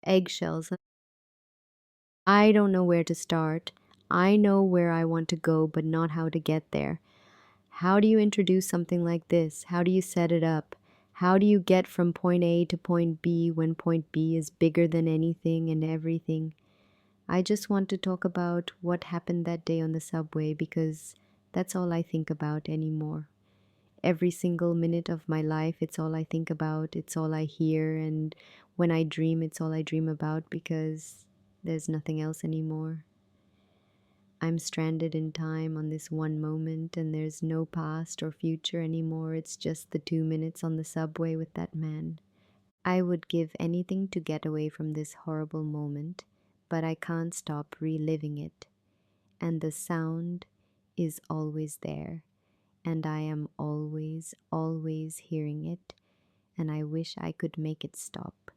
Eggshells. I don't know where to start. I know where I want to go, but not how to get there. How do you introduce something like this? How do you set it up? How do you get from point A to point B when point B is bigger than anything and everything? I just want to talk about what happened that day on the subway because that's all I think about anymore. Every single minute of my life, it's all I think about, it's all I hear, and when I dream, it's all I dream about because there's nothing else anymore. I'm stranded in time on this one moment, and there's no past or future anymore. It's just the 2 minutes on the subway with that man. I would give anything to get away from this horrible moment, but I can't stop reliving it. And the sound is always there, and I am always, always hearing it, and I wish I could make it stop.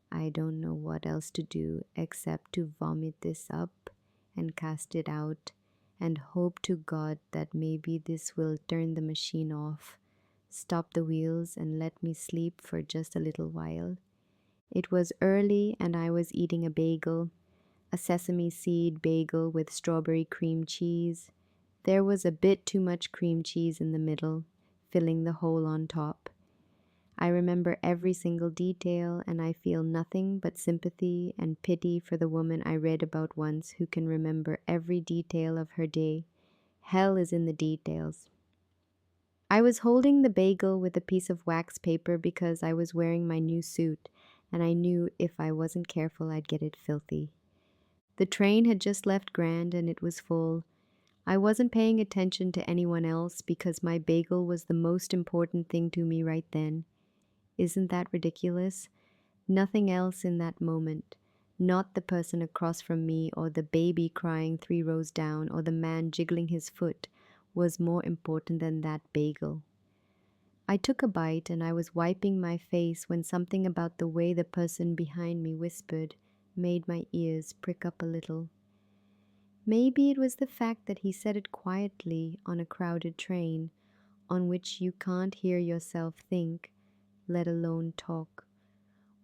I don't know what else to do except to vomit this up and cast it out and hope to God that maybe this will turn the machine off, stop the wheels, and let me sleep for just a little while. It was early and I was eating a bagel, a sesame seed bagel with strawberry cream cheese. There was a bit too much cream cheese in the middle, filling the hole on top. I remember every single detail, and I feel nothing but sympathy and pity for the woman I read about once who can remember every detail of her day. Hell is in the details. I was holding the bagel with a piece of wax paper because I was wearing my new suit, and I knew if I wasn't careful I'd get it filthy. The train had just left Grand and it was full. I wasn't paying attention to anyone else because my bagel was the most important thing to me right then. Isn't that ridiculous? Nothing else in that moment. Not the person across from me or the baby crying 3 rows down or the man jiggling his foot was more important than that bagel. I took a bite and I was wiping my face when something about the way the person behind me whispered made my ears prick up a little. Maybe it was the fact that he said it quietly on a crowded train on which you can't hear yourself think, let alone talk.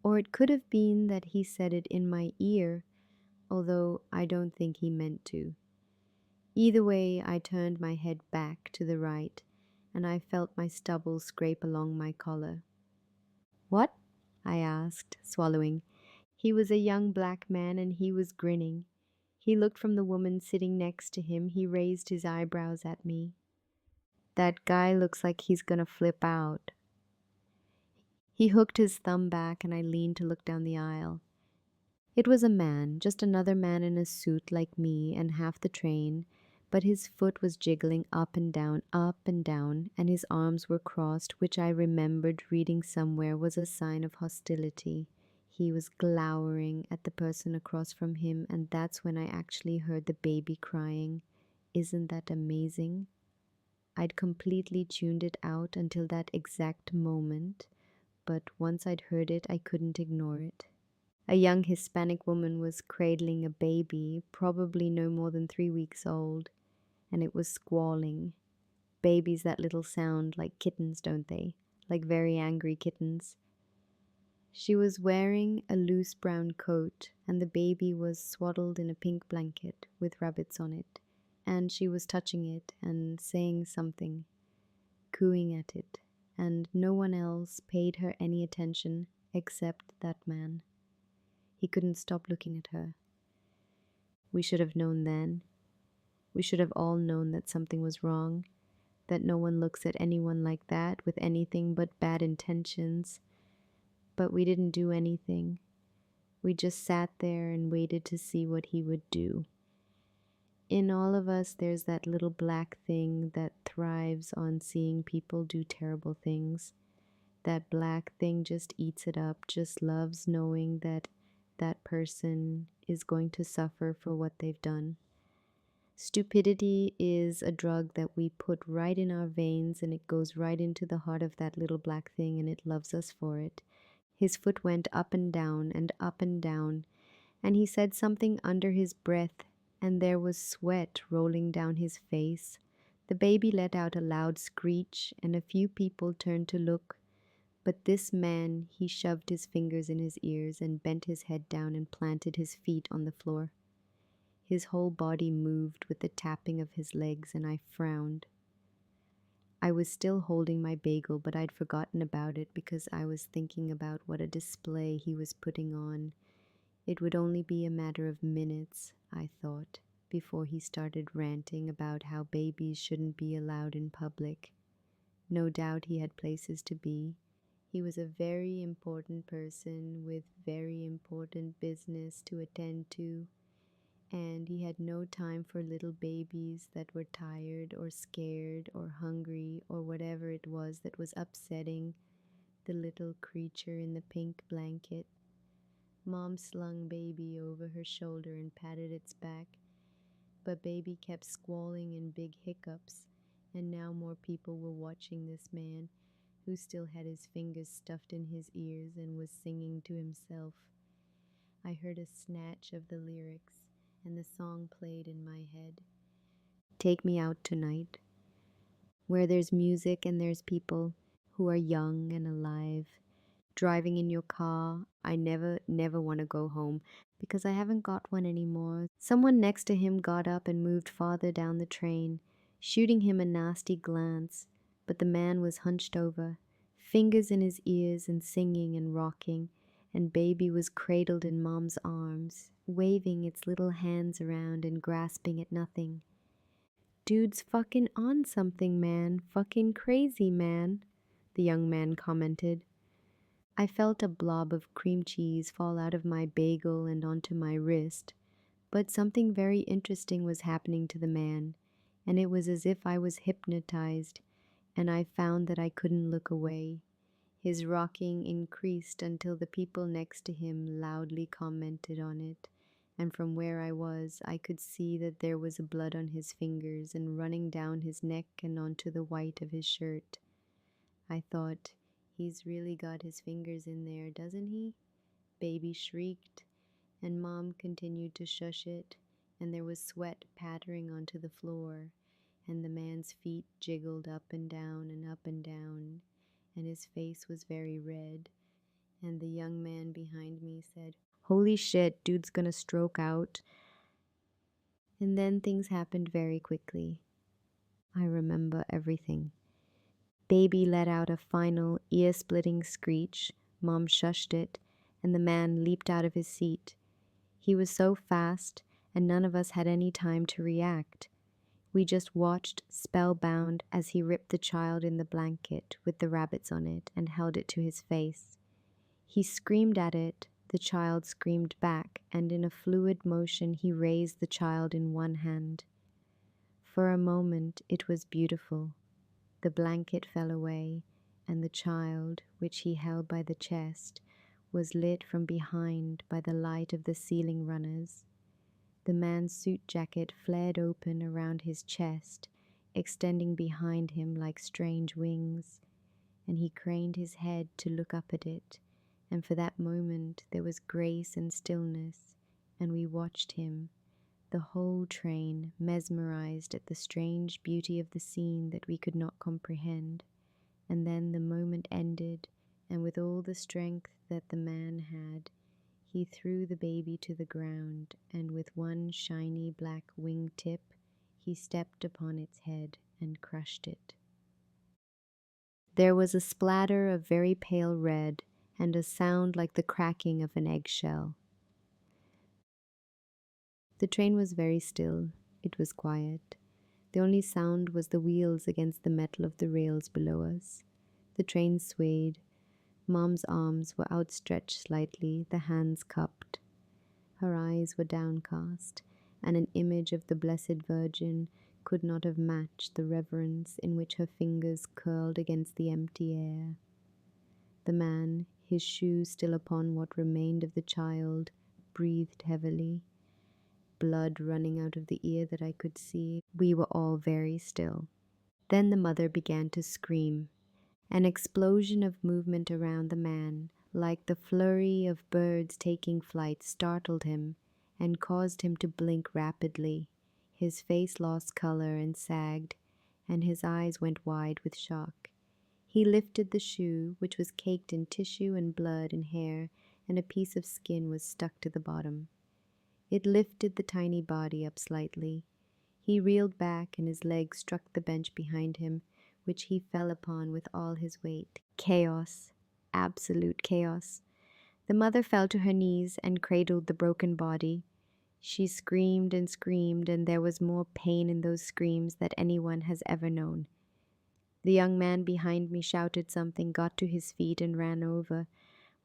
Or it could have been that he said it in my ear, although I don't think he meant to. Either way, I turned my head back to the right, and I felt my stubble scrape along my collar. "What?" I asked, swallowing. He was a young black man, and he was grinning. He looked from the woman sitting next to him. He raised his eyebrows at me. "That guy looks like he's gonna flip out." He hooked his thumb back, and I leaned to look down the aisle. It was a man, just another man in a suit like me and half the train, but his foot was jiggling up and down, and his arms were crossed, which I remembered reading somewhere was a sign of hostility. He was glowering at the person across from him, and that's when I actually heard the baby crying. Isn't that amazing? I'd completely tuned it out until that exact moment, but once I'd heard it, I couldn't ignore it. A young Hispanic woman was cradling a baby, probably no more than 3 weeks old, and it was squalling. Babies that little sound like kittens, don't they? Like very angry kittens. She was wearing a loose brown coat, and the baby was swaddled in a pink blanket with rabbits on it, and she was touching it and saying something, cooing at it, and no one else paid her any attention except that man. He couldn't stop looking at her. We should have known then. We should have all known that something was wrong, that no one looks at anyone like that with anything but bad intentions. But we didn't do anything. We just sat there and waited to see what he would do. In all of us, there's that little black thing that thrives on seeing people do terrible things. That black thing just eats it up, just loves knowing that that person is going to suffer for what they've done. Stupidity is a drug that we put right in our veins, and it goes right into the heart of that little black thing, and it loves us for it. His foot went up and down, and he said something under his breath, and there was sweat rolling down his face. The baby let out a loud screech, and a few people turned to look. But this man, he shoved his fingers in his ears and bent his head down and planted his feet on the floor. His whole body moved with the tapping of his legs, and I frowned. I was still holding my bagel, but I'd forgotten about it because I was thinking about what a display he was putting on. It would only be a matter of minutes, I thought, before he started ranting about how babies shouldn't be allowed in public. No doubt he had places to be. He was a very important person with very important business to attend to, and he had no time for little babies that were tired or scared or hungry or whatever it was that was upsetting the little creature in the pink blanket. Mom slung baby over her shoulder and patted its back, but baby kept squalling in big hiccups, and now more people were watching this man, who still had his fingers stuffed in his ears and was singing to himself. I heard a snatch of the lyrics, and the song played in my head. Take me out tonight, where there's music and there's people who are young and alive. Driving in your car, I never want to go home because I haven't got one anymore. Someone next to him got up and moved farther down the train, shooting him a nasty glance, but the man was hunched over, fingers in his ears and singing and rocking, and baby was cradled in mom's arms, waving its little hands around and grasping at nothing. Dude's fucking on something, man. Fucking crazy, man, the young man commented. I felt a blob of cream cheese fall out of my bagel and onto my wrist, but something very interesting was happening to the man, and it was as if I was hypnotized, and I found that I couldn't look away. His rocking increased until the people next to him loudly commented on it, and from where I was, I could see that there was blood on his fingers and running down his neck and onto the white of his shirt. I thought, he's really got his fingers in there, doesn't he? Baby shrieked, and Mom continued to shush it, and there was sweat pattering onto the floor, and the man's feet jiggled up and down and up and down, and his face was very red, and the young man behind me said, "Holy shit, dude's gonna stroke out." And then things happened very quickly. I remember everything. Baby let out a final ear-splitting screech. Mom shushed it, and the man leaped out of his seat. He was so fast, and none of us had any time to react. We just watched, spellbound, as he ripped the child in the blanket with the rabbits on it and held it to his face. He screamed at it, the child screamed back, and in a fluid motion he raised the child in one hand. For a moment it was beautiful. The blanket fell away, and the child, which he held by the chest, was lit from behind by the light of the ceiling runners. The man's suit jacket flared open around his chest, extending behind him like strange wings, and he craned his head to look up at it, and for that moment there was grace and stillness, and we watched him, the whole train, mesmerized at the strange beauty of the scene that we could not comprehend. And then the moment ended, and with all the strength that the man had, he threw the baby to the ground, and with one shiny black wing tip, he stepped upon its head and crushed it. There was a splatter of very pale red, and a sound like the cracking of an eggshell. The train was very still. It was quiet. The only sound was the wheels against the metal of the rails below us. The train swayed. Mom's arms were outstretched slightly, the hands cupped. Her eyes were downcast, and an image of the Blessed Virgin could not have matched the reverence in which her fingers curled against the empty air. The man, his shoe still upon what remained of the child, breathed heavily. Blood running out of the ear that I could see. We were all very still. Then the mother began to scream. An explosion of movement around the man, like the flurry of birds taking flight, startled him and caused him to blink rapidly. His face lost color and sagged, and his eyes went wide with shock. He lifted the shoe, which was caked in tissue and blood and hair, and a piece of skin was stuck to the bottom. It lifted the tiny body up slightly. He reeled back, and his leg struck the bench behind him, which he fell upon with all his weight. Chaos. Absolute chaos. The mother fell to her knees and cradled the broken body. She screamed, and there was more pain in those screams than anyone has ever known. The young man behind me shouted something, got to his feet, and ran over,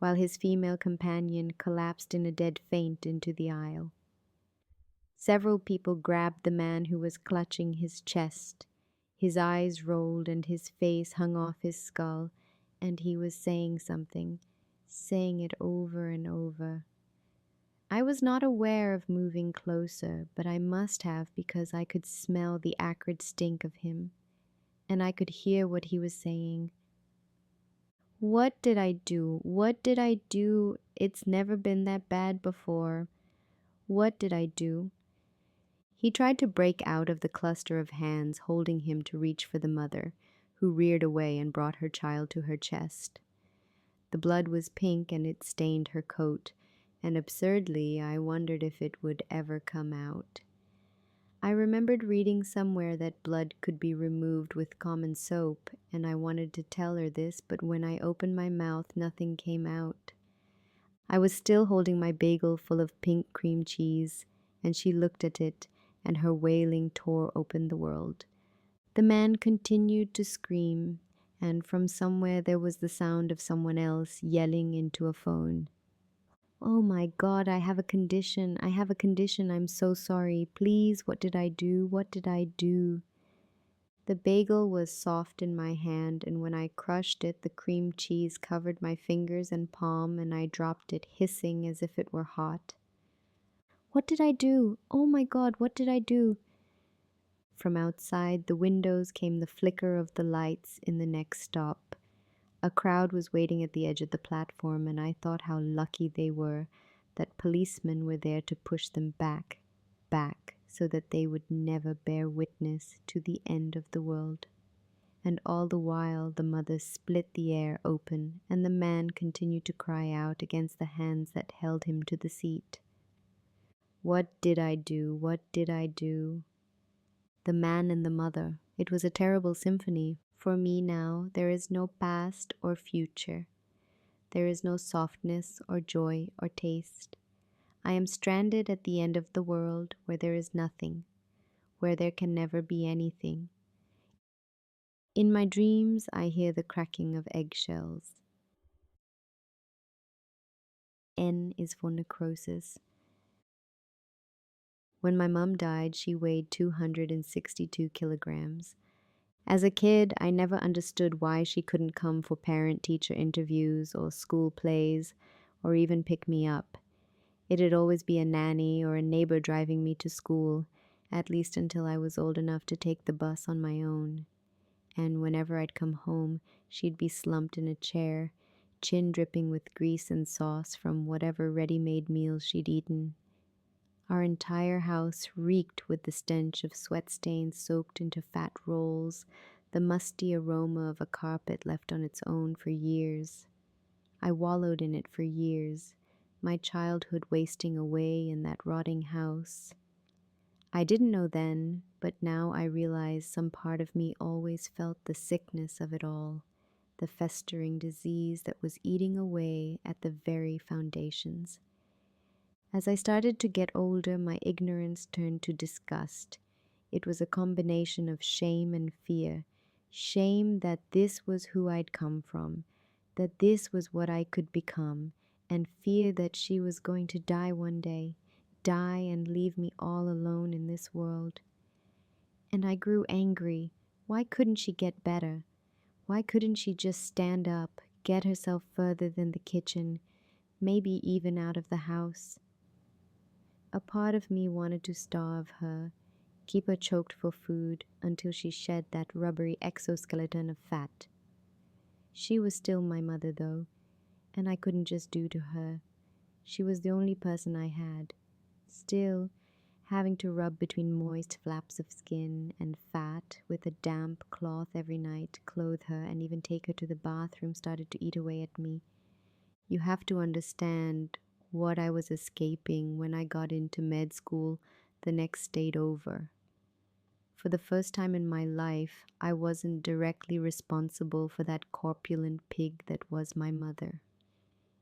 while his female companion collapsed in a dead faint into the aisle. Several people grabbed the man who was clutching his chest. His eyes rolled and his face hung off his skull, and he was saying something, saying it over and over. I was not aware of moving closer, but I must have, because I could smell the acrid stink of him, and I could hear what he was saying. What did I do? What did I do? It's never been that bad before. What did I do? He tried to break out of the cluster of hands holding him to reach for the mother, who reared away and brought her child to her chest. The blood was pink and it stained her coat, and absurdly I wondered if it would ever come out. I remembered reading somewhere that blood could be removed with common soap, and I wanted to tell her this, but when I opened my mouth, nothing came out. I was still holding my bagel full of pink cream cheese, and she looked at it, and her wailing tore open the world. The man continued to scream, and from somewhere there was the sound of someone else yelling into a phone. Oh my God, I have a condition. I'm so sorry. Please, what did I do? What did I do? The bagel was soft in my hand, and when I crushed it, the cream cheese covered my fingers and palm, and I dropped it hissing as if it were hot. What did I do? Oh my God, what did I do? From outside the windows came the flicker of the lights in the next stop. A crowd was waiting at the edge of the platform, and I thought how lucky they were that policemen were there to push them back, so that they would never bear witness to the end of the world. And all the while the mother split the air open, and the man continued to cry out against the hands that held him to the seat. What did I do? What did I do? The man and the mother. It was a terrible symphony. For me now, there is no past or future. There is no softness or joy or taste. I am stranded at the end of the world where there is nothing, where there can never be anything. In my dreams, I hear the cracking of eggshells. N is for necrosis. When my mom died, she weighed 262 kilograms. As a kid, I never understood why she couldn't come for parent-teacher interviews or school plays, or even pick me up. It'd always be a nanny or a neighbor driving me to school, at least until I was old enough to take the bus on my own. And whenever I'd come home, she'd be slumped in a chair, chin dripping with grease and sauce from whatever ready-made meals she'd eaten. Our entire house reeked with the stench of sweat stains soaked into fat rolls, the musty aroma of a carpet left on its own for years. I wallowed in it for years, my childhood wasting away in that rotting house. I didn't know then, but now I realize some part of me always felt the sickness of it all, the festering disease that was eating away at the very foundations. As I started to get older, my ignorance turned to disgust. It was a combination of shame and fear. Shame that this was who I'd come from, that this was what I could become, and fear that she was going to die one day, die and leave me all alone in this world. And I grew angry. Why couldn't she get better? Why couldn't she just stand up, get herself further than the kitchen, maybe even out of the house? A part of me wanted to starve her, keep her choked for food until she shed that rubbery exoskeleton of fat. She was still my mother, though, and I couldn't just do to her. She was the only person I had. Still, having to rub between moist flaps of skin and fat with a damp cloth every night, clothe her, and even take her to the bathroom started to eat away at me. You have to understand what I was escaping when I got into med school the next state over. For the first time in my life, I wasn't directly responsible for that corpulent pig that was my mother.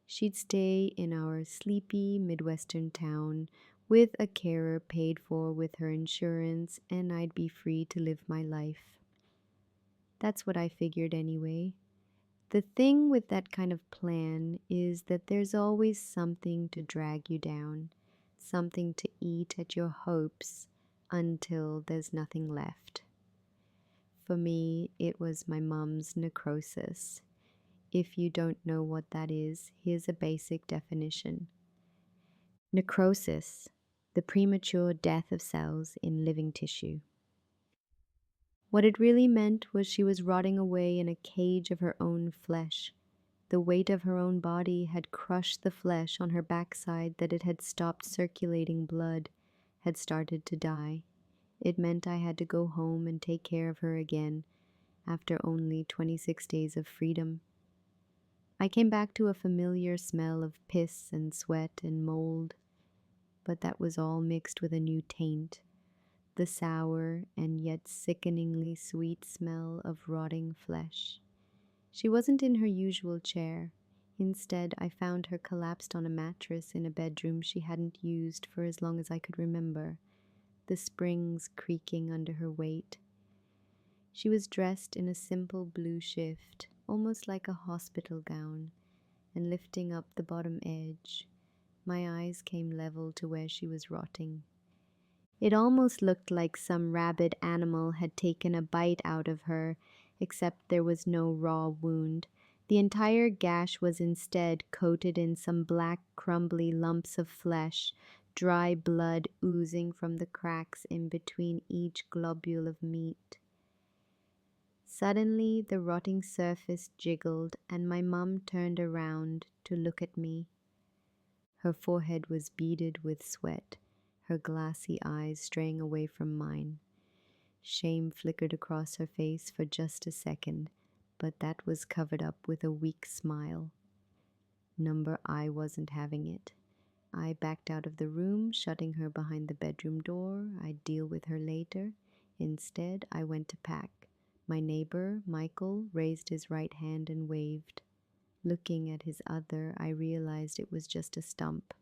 She'd stay in our sleepy Midwestern town with a carer paid for with her insurance, and I'd be free to live my life. That's what I figured anyway. The thing with that kind of plan is that there's always something to drag you down, something to eat at your hopes until there's nothing left. For me, it was my mom's necrosis. If you don't know what that is, here's a basic definition. Necrosis, the premature death of cells in living tissue. What it really meant was she was rotting away in a cage of her own flesh. The weight of her own body had crushed the flesh on her backside that it had stopped circulating blood, had started to die. It meant I had to go home and take care of her again after only 26 days of freedom. I came back to a familiar smell of piss and sweat and mold, but that was all mixed with a new taint, the sour and yet sickeningly sweet smell of rotting flesh. She wasn't in her usual chair. Instead, I found her collapsed on a mattress in a bedroom she hadn't used for as long as I could remember, the springs creaking under her weight. She was dressed in a simple blue shift, almost like a hospital gown, and lifting up the bottom edge, my eyes came level to where she was rotting. It almost looked like some rabid animal had taken a bite out of her, except there was no raw wound. The entire gash was instead coated in some black, crumbly lumps of flesh, dry blood oozing from the cracks in between each globule of meat. Suddenly, the rotting surface jiggled, and my mum turned around to look at me. Her forehead was beaded with sweat, her glassy eyes straying away from mine. Shame flickered across her face for just a second, but that was covered up with a weak smile. Number I wasn't having it. I backed out of the room, shutting her behind the bedroom door. I'd deal with her later. Instead, I went to pack. My neighbor, Michael, raised his right hand and waved. Looking at his other, I realized it was just a stump.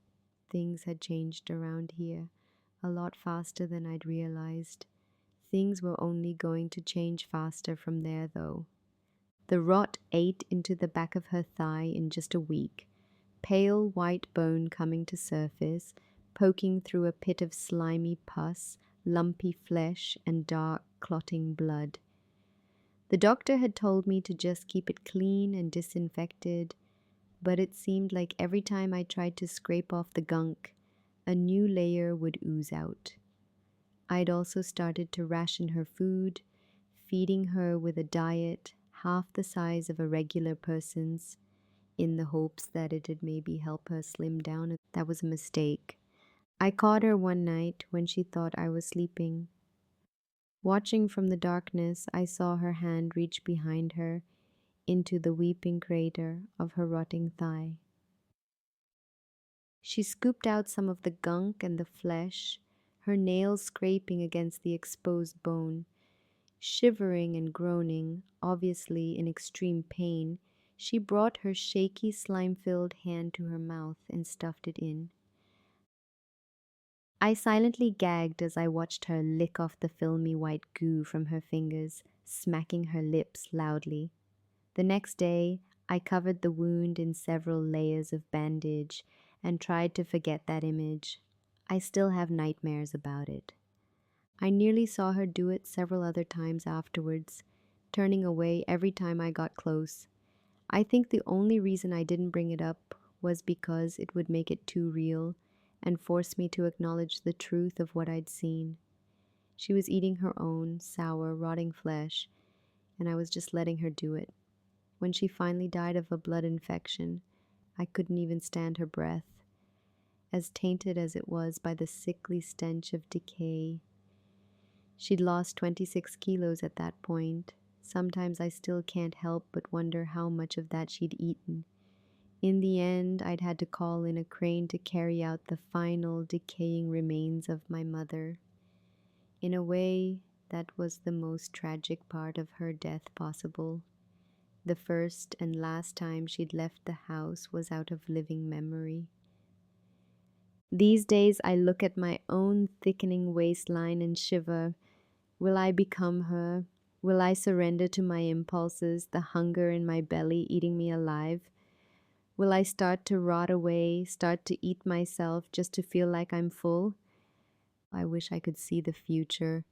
Things had changed around here, a lot faster than I'd realized. Things were only going to change faster from there, though. The rot ate into the back of her thigh in just a week, pale white bone coming to surface, poking through a pit of slimy pus, lumpy flesh, and dark, clotting blood. The doctor had told me to just keep it clean and disinfected, but it seemed like every time I tried to scrape off the gunk, a new layer would ooze out. I'd also started to ration her food, feeding her with a diet half the size of a regular person's, in the hopes that it'd maybe help her slim down. That was a mistake. I caught her one night when she thought I was sleeping. Watching from the darkness, I saw her hand reach behind her into the weeping crater of her rotting thigh. She scooped out some of the gunk and the flesh, her nails scraping against the exposed bone. Shivering and groaning, obviously in extreme pain, she brought her shaky, slime-filled hand to her mouth and stuffed it in. I silently gagged as I watched her lick off the filmy white goo from her fingers, smacking her lips loudly. The next day, I covered the wound in several layers of bandage and tried to forget that image. I still have nightmares about it. I nearly saw her do it several other times afterwards, turning away every time I got close. I think the only reason I didn't bring it up was because it would make it too real and force me to acknowledge the truth of what I'd seen. She was eating her own sour, rotting flesh, and I was just letting her do it. When she finally died of a blood infection, I couldn't even stand her breath. as tainted as it was by the sickly stench of decay. She'd lost 26 kilos at that point. Sometimes I still can't help but wonder how much of that she'd eaten. In the end, I'd had to call in a crane to carry out the final decaying remains of my mother. In a way, that was the most tragic part of her death possible. The first and last time she'd left the house was out of living memory. These days, I look at my own thickening waistline and shiver. Will I become her? Will I surrender to my impulses, the hunger in my belly eating me alive? Will I start to rot away, start to eat myself just to feel like I'm full? I wish I could see the future.